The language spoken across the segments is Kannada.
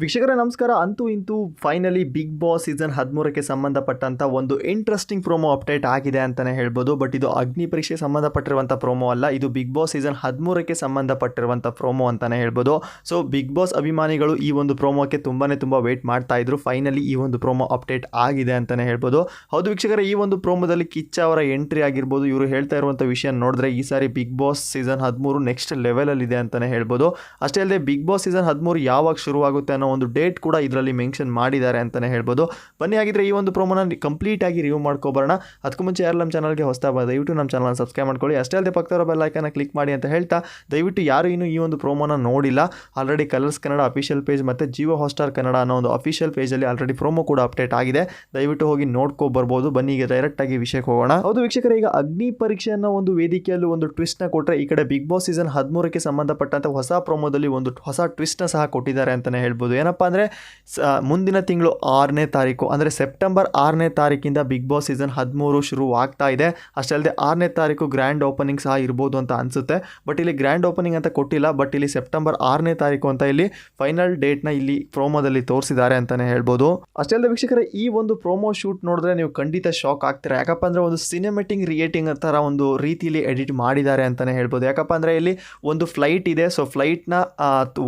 ವೀಕ್ಷಕರೇ ನಮಸ್ಕಾರ. ಅಂತೂ ಇಂತೂ ಫೈನಲಿ ಬಿಗ್ ಬಾಸ್ ಸೀಸನ್ 13ಕ್ಕೆ ಸಂಬಂಧಪಟ್ಟಂಥ ಒಂದು ಇಂಟ್ರೆಸ್ಟಿಂಗ್ ಪ್ರೋಮೋ ಅಪ್ಡೇಟ್ ಆಗಿದೆ ಅಂತಲೇ ಹೇಳ್ಬೋದು. ಬಟ್ ಇದು ಅಗ್ನಿ ಪರೀಕ್ಷೆಗೆ ಸಂಬಂಧಪಟ್ಟಿರುವಂಥ ಪ್ರೋಮೋ ಅಲ್ಲ, ಇದು ಬಿಗ್ ಬಾಸ್ ಸೀಸನ್ 13ಕ್ಕೆ ಸಂಬಂಧಪಟ್ಟಿರುವಂಥ ಪ್ರೋಮೋ ಅಂತಲೇ ಹೇಳ್ಬೋದು. ಸೊ ಬಿಗ್ ಬಾಸ್ ಅಭಿಮಾನಿಗಳು ಈ ಒಂದು ಪ್ರೋಮೋಕ್ಕೆ ತುಂಬ ವೇಟ್ ಮಾಡ್ತಾ ಇದ್ರು. ಫೈನಲಿ ಈ ಒಂದು ಪ್ರೋಮೋ ಅಪ್ಡೇಟ್ ಆಗಿದೆ ಅಂತಲೇ ಹೇಳ್ಬೋದು. ಹೌದು ವೀಕ್ಷಕರೇ, ಈ ಒಂದು ಪ್ರೋಮೋದಲ್ಲಿ ಕಿಚ್ಚ ಅವರ ಎಂಟ್ರಿ ಆಗಿರ್ಬೋದು, ಇವರು ಹೇಳ್ತಾ ಇರುವಂಥ ವಿಷಯ ನೋಡಿದ್ರೆ ಈ ಸಾರಿ ಬಿಗ್ ಬಾಸ್ ಸೀಸನ್ 13 ನೆಕ್ಸ್ಟ್ ಲೆವೆಲಲ್ಲಿ ಇದೆ ಅಂತಲೇ ಹೇಳ್ಬೋದು. ಅಷ್ಟೇ ಅಲ್ಲದೆ ಬಿಗ್ ಬಾಸ್ ಸೀಸನ್ 13 ಯಾವಾಗ ಶುರುವಾಗುತ್ತೆ ಅನ್ನೋ ಒಂದು ಡೇಟ್ ಕೂಡ ಇದರಲ್ಲಿ ಮೆನ್ಷನ್ ಮಾಡಿದ್ದಾರೆ ಅಂತಲೇ ಹೇಳ್ಬೋದು. ಬನ್ನಿ ಹಾಗಿದ್ರೆ ಈ ಒಂದು ಪ್ರೋಮೋನ ಕಂಪ್ಲೀಟ್ ಆಗಿ ರಿವ್ಯೂ ಮಾಡ್ಕೊಬರೋಣ. ಅದಕ್ಕೂ ಮುಂಚೆ ಯಾರು ನಮ್ಮ ಚಾನಲ್ಗೆ ಹೊಸದಾಗಿ ದಯವಿಟ್ಟು ನಮ್ಮ ಚಾನಲ್ನ ಸಬ್ಸ್ಕ್ರೈಬ್ ಮಾಡ್ಕೊಳ್ಳಿ. ಅಷ್ಟೇ ಅಲ್ಲದೆ ಪಕ್ಕದ ಬೆಲ್ ಐಕಾನ್ನ ಕ್ಲಿಕ್ ಮಾಡಿ ಅಂತ ಹೇಳ್ತಾ, ದಯವಿಟ್ಟು ಯಾರು ಇನ್ನೂ ಈ ಒಂದು ಪ್ರೋಮೋನ ನೋಡಿಲ್ಲ, already colours Kannada official page ಮತ್ತು ಜಿಯೋ ಹಾಟ್‌ಸ್ಟಾರ್ ಕನ್ನಡ ಅನ್ನೋ ಒಂದು ಅಫಿಷಿಯಲ್ ಪೇಜಲ್ಲಿ ಆಲ್ರೆಡಿ ಪ್ರೋಮೋ ಕೂಡ ಅಪ್ಡೇಟ್ ಆಗಿದೆ. ದಯವಿಟ್ಟು ಹೋಗಿ ನೋಡ್ಕೊಬರ್ಬೋದು. ಬನ್ನಿ ಈಗ ಡೈರೆಕ್ಟ್ ಆಗಿ ವಿಷಯಕ್ಕೆ ಹೋಗೋಣ. ಹೌದು ವೀಕ್ಷಕರೇ, ಈಗ ಅಗ್ನಿ ಪರೀಕ್ಷೆ ಅನ್ನೋ ಒಂದು ವೇದಿಕೆಯಲ್ಲಿ ಒಂದು ಟ್ವಿಸ್ಟ್ನ ಕೊಟ್ಟರೆ, ಈ ಕಡೆ ಬಿಗ್ ಬಾಸ್ ಸೀಸನ್ 13ಕ್ಕೆ ಸಂಬಂಧಪಟ್ಟಂತೆ ಹೊಸ ಪ್ರೋಮೋದಲ್ಲಿ ಒಂದು ಹೊಸ ಟ್ವಿಸ್ಟ್ನ ಸಹ ಕೊಟ್ಟಿದ್ದಾರೆ ಅಂತಲೇ ಹೇಳ್ಬೋದು. ಏನಪ್ಪ ಅಂದರೆ ಮುಂದಿನ ತಿಂಗಳು 6ನೇ ತಾರೀಕು ಅಂದರೆ ಸೆಪ್ಟೆಂಬರ್ 6ನೇ ತಾರೀಕಿಂದ ಬಿಗ್ ಬಾಸ್ ಸೀಸನ್ 13 ಶುರು ಆಗ್ತಾ ಇದೆ. ಅಷ್ಟೇ ಅಲ್ಲದೆ 6ನೇ ತಾರೀಕು ಗ್ರ್ಯಾಂಡ್ ಓಪನಿಂಗ್ ಸಹ ಇರ್ಬೋದು ಅಂತ ಅನಿಸುತ್ತೆ. ಬಟ್ ಇಲ್ಲಿ ಗ್ರ್ಯಾಂಡ್ ಓಪನಿಂಗ್ ಅಂತ ಕೊಟ್ಟಿಲ್ಲ, ಬಟ್ ಇಲ್ಲಿ ಸೆಪ್ಟೆಂಬರ್ 6ನೇ ತಾರೀಕು ಅಂತ ಇಲ್ಲಿ ಫೈನಲ್ ಡೇಟ್ನ ಇಲ್ಲಿ ಪ್ರೋಮೋದಲ್ಲಿ ತೋರಿಸಿದ್ದಾರೆ ಅಂತಲೇ ಹೇಳ್ಬೋದು. ಅಷ್ಟೇ ಅಲ್ಲದೆ ವೀಕ್ಷಕರೇ, ಈ ಒಂದು ಪ್ರೋಮೋ ಶೂಟ್ ನೋಡಿದ್ರೆ ನೀವು ಖಂಡಿತ ಶಾಕ್ ಆಗ್ತೀರಾ. ಯಾಕಪ್ಪ ಅಂದರೆ ಒಂದು ಸಿನಿಮೆಟಿಕ್ ರಿಯೇಟಿಂಗ್ ಥರ ಒಂದು ರೀತಿಯಲ್ಲಿ ಎಡಿಟ್ ಮಾಡಿದ್ದಾರೆ ಅಂತಲೇ ಹೇಳ್ಬೋದು. ಯಾಕಪ್ಪ ಅಂದರೆ ಇಲ್ಲಿ ಒಂದು ಫ್ಲೈಟ್ ಇದೆ. ಸೊ ಫ್ಲೈಟ್ನ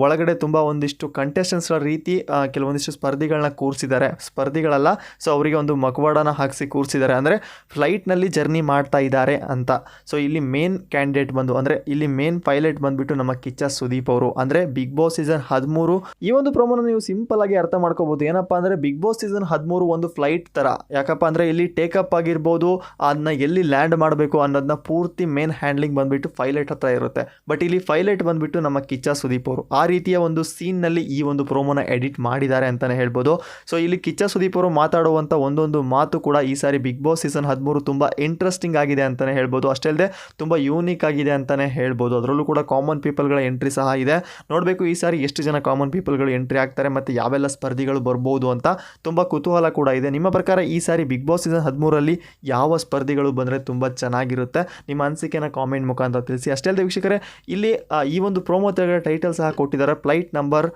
ಒಳಗಡೆ ತುಂಬ ಒಂದಿಷ್ಟು ಕಂಟೆಸ್ಟೆಂಟ್ಸ್ಗಳ ರೀತಿ ಕೆಲವೊಂದಿಷ್ಟು ಸ್ಪರ್ಧಿಗಳನ್ನ ಕೂರಿಸಿದ್ದಾರೆ. ಸ್ಪರ್ಧಿಗಳಲ್ಲ, ಸೊ ಅವರಿಗೆ ಒಂದು ಮಕವಾಡನ ಹಾಕಿಸಿ ಕೂರಿಸಿದ್ದಾರೆ. ಅಂದರೆ ಫ್ಲೈಟ್ನಲ್ಲಿ ಜರ್ನಿ ಮಾಡ್ತಾ ಇದ್ದಾರೆ ಅಂತ. ಸೊ ಇಲ್ಲಿ ಮೇನ್ ಕ್ಯಾಂಡಿಡೇಟ್ ಬಂದು ಅಂದರೆ ಇಲ್ಲಿ ಮೇನ್ ಪೈಲಟ್ ಬಂದುಬಿಟ್ಟು ನಮ್ಮ ಕಿಚ್ಚ ಸುದೀಪ್ ಅವರು. ಅಂದರೆ ಬಿಗ್ ಬಾಸ್ ಸೀಸನ್ 13 ಈ ಒಂದು ಪ್ರೋಮೋನ ನೀವು ಸಿಂಪಲ್ ಆಗಿ ಅರ್ಥ ಮಾಡ್ಕೋಬಹುದು. ಏನಪ್ಪ ಅಂದರೆ ಬಿಗ್ ಬಾಸ್ ಸೀಸನ್ 13 ಒಂದು ಫ್ಲೈಟ್ ಥರ. ಯಾಕಪ್ಪ ಅಂದರೆ ಇಲ್ಲಿ ಟೇಕಪ್ ಆಗಿರ್ಬೋದು, ಅದನ್ನ ಎಲ್ಲಿ ಲ್ಯಾಂಡ್ ಮಾಡಬೇಕು ಅನ್ನೋದನ್ನ ಪೂರ್ತಿ ಮೇನ್ ಹ್ಯಾಂಡ್ಲಿಂಗ್ ಬಂದುಬಿಟ್ಟು ಪೈಲಟ್ ಹತ್ರ ಇರುತ್ತೆ. ಬಟ್ ಇಲ್ಲಿ ಪೈಲಟ್ ಬಂದುಬಿಟ್ಟು ನಮ್ಮ ಕಿಚ್ಚ ಸುದೀಪ್ ಅವರು. ಆ ರೀತಿಯ ಒಂದು ಸೀನ್ನಲ್ಲಿ ಈ ಒಂದು ಪ್ರೋಮೋನ ಎಡಿಟ್ ಮಾಡಿದ್ದಾರೆ ಅಂತಲೇ ಹೇಳ್ಬೋದು. ಸೊ ಇಲ್ಲಿ ಕಿಚ್ಚ ಸುದೀಪ್ ಅವರು ಮಾತಾಡುವಂಥ ಒಂದೊಂದು ಮಾತು ಕೂಡ ಈ ಸಾರಿ ಬಿಗ್ ಬಾಸ್ ಸೀಸನ್ 13 ತುಂಬ ಇಂಟ್ರೆಸ್ಟಿಂಗ್ ಆಗಿದೆ ಅಂತಲೇ ಹೇಳ್ಬೋದು. ಅಷ್ಟೇ ಅಲ್ಲದೆ ತುಂಬ ಯೂನಿಕ್ ಆಗಿದೆ ಅಂತಲೇ ಹೇಳ್ಬೋದು. ಅದರಲ್ಲೂ ಕೂಡ ಕಾಮನ್ ಪೀಪಲ್ಗಳ ಎಂಟ್ರಿ ಸಹ ಇದೆ. ನೋಡಬೇಕು ಈ ಸಾರಿ ಎಷ್ಟು ಜನ ಕಾಮನ್ ಪೀಪಲ್ಗಳು ಎಂಟ್ರಿ ಆಗ್ತಾರೆ ಮತ್ತು ಯಾವೆಲ್ಲ ಸ್ಪರ್ಧಿಗಳು ಬರ್ಬೋದು ಅಂತ ತುಂಬ ಕುತೂಹಲ ಕೂಡ ಇದೆ. ನಿಮ್ಮ ಪ್ರಕಾರ ಈ ಸಾರಿ ಬಿಗ್ ಬಾಸ್ ಸೀಸನ್ 13ರಲ್ಲಿ ಯಾವ ಸ್ಪರ್ಧಿಗಳು ಬಂದರೆ ತುಂಬ ಚೆನ್ನಾಗಿರುತ್ತೆ? ನಿಮ್ಮ ಅನಿಸಿಕೆನ ಕಾಮೆಂಟ್ ಮುಖಾಂತರ ತಿಳಿಸಿ. ಅಷ್ಟೇ ಅಲ್ಲದೆ ವೀಕ್ಷಕರೇ, ಇಲ್ಲಿ ಈ ಒಂದು ಪ್ರೋಮೋ ಟೈಟಲ್ ಸಹ ಕೊಟ್ಟಿದ್ದಾರೆ. Flight number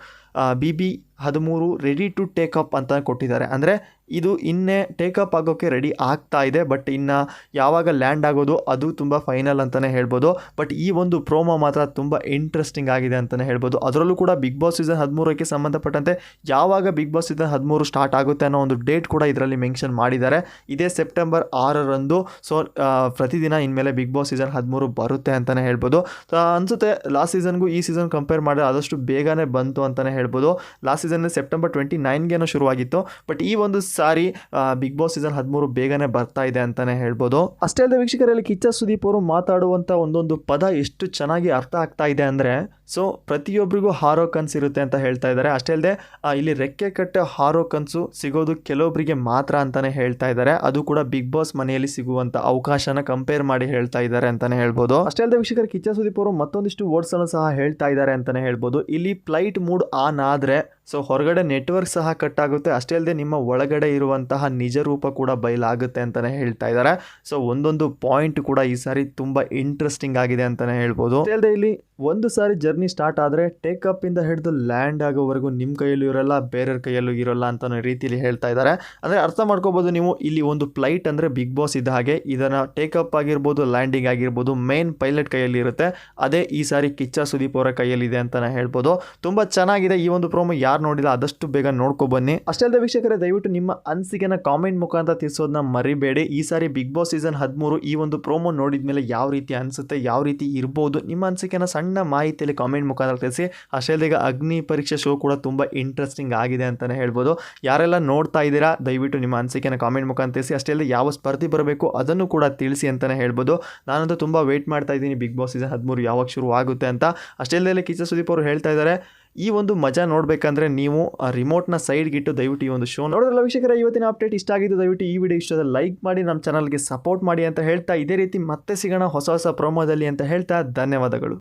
BB13 ready to take up ಅಂತ ಕೊಟ್ಟಿದ್ದಾರೆ. ಅಂದರೆ ಇದು ಇನ್ನೇ ಟೇಕಪ್ ಆಗೋಕ್ಕೆ ರೆಡಿ ಆಗ್ತಾ ಇದೆ. ಬಟ್ ಇನ್ನು ಯಾವಾಗ ಲ್ಯಾಂಡ್ ಆಗೋದು ಅದು ತುಂಬ ಫೈನಲ್ ಅಂತಲೇ ಹೇಳ್ಬೋದು. ಬಟ್ ಈ ಒಂದು ಪ್ರೋಮೋ ಮಾತ್ರ ತುಂಬ ಇಂಟ್ರೆಸ್ಟಿಂಗ್ ಆಗಿದೆ ಅಂತಲೇ ಹೇಳ್ಬೋದು. ಅದರಲ್ಲೂ ಕೂಡ ಬಿಗ್ ಬಾಸ್ ಸೀಸನ್ 13ಕ್ಕೆ ಸಂಬಂಧಪಟ್ಟಂತೆ ಯಾವಾಗ ಬಿಗ್ ಬಾಸ್ ಸೀಸನ್ 13 ಸ್ಟಾರ್ಟ್ ಆಗುತ್ತೆ ಅನ್ನೋ ಒಂದು ಡೇಟ್ ಕೂಡ ಇದರಲ್ಲಿ ಮೆನ್ಷನ್ ಮಾಡಿದ್ದಾರೆ. ಇದೇ ಸೆಪ್ಟೆಂಬರ್ 6ರಂದು. ಸೊ ಪ್ರತಿದಿನ ಇನ್ಮೇಲೆ ಬಿಗ್ ಬಾಸ್ ಸೀಸನ್ 13 ಬರುತ್ತೆ ಅಂತಲೇ ಹೇಳ್ಬೋದು. ಅನಿಸುತ್ತೆ ಲಾಸ್ಟ್ ಸೀಸನ್ಗೂ ಈ ಸೀಸನ್ ಕಂಪೇರ್ ಮಾಡಿದ್ರೆ ಆದಷ್ಟು ಬೇಗನೆ ಬಂತು ಅಂತಲೇ ಹೇಳ್ಬೋದು. ಲಾಸ್ಟ್ ಸೀಸನ್ ಸೆಪ್ಟೆಂಬರ್ 29ಗೆ ಶುರುವಾಗಿತ್ತು. ಬಟ್ ಈ ಒಂದು ಸಾರಿ ಬಿಗ್ ಬಾಸ್ ಸೀಸನ್ 13 ಬೇಗನೆ ಬರ್ತಾ ಇದೆ ಅಂತಾನೆ ಹೇಳ್ಬೋದು. ಅಷ್ಟೇ ಅಲ್ಲದೆ ವೀಕ್ಷಕರಲ್ಲಿ ಕಿಚ್ಚ ಸುದೀಪ್ ಅವರು ಮಾತಾಡುವಂಥ ಒಂದೊಂದು ಪದ ಎಷ್ಟು ಚೆನ್ನಾಗಿ ಅರ್ಥ ಆಗ್ತಾ ಇದೆ ಅಂದರೆ, ಸೊ ಪ್ರತಿಯೊಬ್ಬರಿಗೂ ಹಾರೋ ಕನಸು ಇರುತ್ತೆ ಅಂತ ಹೇಳ್ತಾ ಇದ್ದಾರೆ. ಅಷ್ಟೇ ಅಲ್ಲದೆ ಇಲ್ಲಿ ರೆಕ್ಕೆ ಕಟ್ಟೆ ಹಾರೋ ಕನಸು ಸಿಗೋದು ಕೆಲವೊಬ್ಬರಿಗೆ ಮಾತ್ರ ಅಂತಾನೆ ಹೇಳ್ತಾ ಇದ್ದಾರೆ. ಅದು ಕೂಡ ಬಿಗ್ ಬಾಸ್ ಮನೆಯಲ್ಲಿ ಸಿಗುವಂಥ ಅವಕಾಶನ ಕಂಪೇರ್ ಮಾಡಿ ಹೇಳ್ತಾ ಇದ್ದಾರೆ ಅಂತಾನೆ ಹೇಳ್ಬೋದು. ಅಷ್ಟೇ ಅಲ್ಲದೆ ವೀಕ್ಷಕರು, ಕಿಚ್ಚ ಸುದೀಪ್ ಅವರು ಮತ್ತೊಂದಿಷ್ಟು ವರ್ಡ್ಸ್ ಅನ್ನು ಸಹ ಹೇಳ್ತಾ ಇದ್ದಾರೆ ಅಂತಾನೆ ಹೇಳ್ಬೋದು. ಇಲ್ಲಿ ಫ್ಲೈಟ್ ಮೂಡ್ ಆನ್ ಆದರೆ ಸೊ ಹೊರಗಡೆ ನೆಟ್ವರ್ಕ್ ಸಹ ಕಟ್ ಆಗುತ್ತೆ. ಅಷ್ಟೇ ಅಲ್ಲದೆ ನಿಮ್ಮ ಒಳಗಡೆ ಇರುವಂತಹ ನಿಜ ರೂಪ ಕೂಡ ಬಯಲಾಗುತ್ತೆ ಅಂತಲೇ ಹೇಳ್ತಾ ಇದ್ದಾರೆ. ಸೊ ಒಂದೊಂದು ಪಾಯಿಂಟ್ ಕೂಡ ಈ ಸಾರಿ ತುಂಬ ಇಂಟ್ರೆಸ್ಟಿಂಗ್ ಆಗಿದೆ ಅಂತಲೇ ಹೇಳ್ಬೋದು. ಅಷ್ಟೇ ಅಲ್ಲದೆ ಇಲ್ಲಿ ಒಂದು ಸಾರಿ ಜರ್ನಿ ಸ್ಟಾರ್ಟ್ ಆದರೆ ಟೇಕಪ್ ಇಂದ ಹಿಡಿದು ಲ್ಯಾಂಡ್ ಆಗೋವರೆಗೂ ನಿಮ್ಮ ಕೈಯಲ್ಲೂ ಇರೋಲ್ಲ, ಬೇರೆಯವ್ರ ಕೈಯಲ್ಲೂ ಇರೋಲ್ಲ ಅಂತ ರೀತಿಯಲ್ಲಿ ಹೇಳ್ತಾ ಇದ್ದಾರೆ. ಅಂದರೆ ಅರ್ಥ ಮಾಡ್ಕೋಬೋದು ನೀವು, ಇಲ್ಲಿ ಒಂದು ಫ್ಲೈಟ್ ಅಂದರೆ ಬಿಗ್ ಬಾಸ್ ಇದ್ದ ಹಾಗೆ ಇದನ್ನು ಟೇಕಪ್ ಆಗಿರ್ಬೋದು, ಲ್ಯಾಂಡಿಂಗ್ ಆಗಿರ್ಬೋದು, ಮೇನ್ ಪೈಲಟ್ ಕೈಯಲ್ಲಿ ಇರುತ್ತೆ. ಅದೇ ಈ ಸಾರಿ ಕಿಚ್ಚ ಸುದೀಪ್ ಅವರ ಕೈಯಲ್ಲಿದೆ ಅಂತಲೇ ಹೇಳ್ಬೋದು. ತುಂಬ ಚೆನ್ನಾಗಿದೆ ಈ ಒಂದು ಪ್ರೋಮೋ. ಯಾರು ನೋಡಿಲ್ಲ ಆದಷ್ಟು ಬೇಗ ನೋಡ್ಕೊ ಬನ್ನಿ. ಅಷ್ಟೇ ಅಲ್ಲದೆ ವೀಕ್ಷಕರೇ, ದಯವಿಟ್ಟು ನಿಮ್ಮ ಅನಿಸಿಕೆನ ಕಾಮೆಂಟ್ ಮುಖಾಂತರ ತಿಳಿಸೋದನ್ನ ಮರಿಬೇಡಿ. ಈ ಸಾರಿ ಬಿಗ್ ಬಾಸ್ ಸೀಸನ್ 13 ಈ ಒಂದು ಪ್ರೋಮೋ ನೋಡಿದ ಮೇಲೆ ಯಾವ ರೀತಿ ಅನಿಸುತ್ತೆ, ಯಾವ ರೀತಿ ಇರ್ಬೋದು, ನಿಮ್ಮ ಅನಿಸಿಕೆನ ಸಣ್ಣ ಮಾಹಿತಿಯಲ್ಲಿ ಕಾಮೆಂಟ್ ಮುಖಾಂತರ ತಿಳಿಸಿ. ಅಷ್ಟೇ ಅಲ್ಲದೆ ಈಗ ಅಗ್ನಿ ಪರೀಕ್ಷೆ ಶೋ ಕೂಡ ತುಂಬ ಇಂಟ್ರೆಸ್ಟಿಂಗ್ ಆಗಿದೆ ಅಂತಲೇ ಹೇಳ್ಬೋದು. ಯಾರೆಲ್ಲ ನೋಡ್ತಾ ಇದ್ದೀರಾ ದಯವಿಟ್ಟು ನಿಮ್ಮ ಅನಿಸಿಕೆನ ಕಾಮೆಂಟ್ ಮುಖಾಂತರ ತಿಳಿಸಿ. ಅಷ್ಟೇ ಅಲ್ಲದೆ ಯಾವ ಸ್ಪರ್ಧಿ ಬರಬೇಕು ಅದನ್ನು ಕೂಡ ತಿಳಿಸಿ ಅಂತಲೇ ಹೇಳ್ಬೋದು. ನಾನಂತೂ ತುಂಬ ವೇಟ್ ಮಾಡ್ತಾ ಇದ್ದೀನಿ ಬಿಗ್ ಬಾಸ್ ಸೀಸನ್ 13 ಯಾವಾಗ ಶುರು ಆಗುತ್ತೆ ಅಂತ. ಅಷ್ಟೇ ಅಲ್ಲದೆ ಕಿಚ್ಚ ಸುದೀಪ್ ಅವರು ಹೇಳ್ತಾ ಇದ್ದಾರೆ, ಈ ಒಂದು ಮಜಾ ನೋಡಬೇಕಂದ್ರೆ ನೀವು ರಿಮೋಟ್ನ ಸೈಡ್ಗಿಟ್ಟು ದಯವಿಟ್ಟು ಈ ಒಂದು ಶೋ ನೋಡೋದ್ರಲ್ಲ. ವೀಕ್ಷಕರ, ಇವತ್ತಿನ ಅಪ್ಡೇಟ್ ಇಷ್ಟ ಆಗಿದ್ದು ದಯವಿಟ್ಟು ಈ ವಿಡಿಯೋ ಇಷ್ಟದ ಲೈಕ್ ಮಾಡಿ, ನಮ್ಮ ಚಾನಲ್ಗೆ ಸಪೋರ್ಟ್ ಮಾಡಿ ಅಂತ ಹೇಳ್ತಾ, ಇದೇ ರೀತಿ ಮತ್ತೆ ಸಿಗೋಣ ಹೊಸ ಹೊಸ ಪ್ರೋಮೋದಲ್ಲಿ ಅಂತ ಹೇಳ್ತಾ ಧನ್ಯವಾದಗಳು.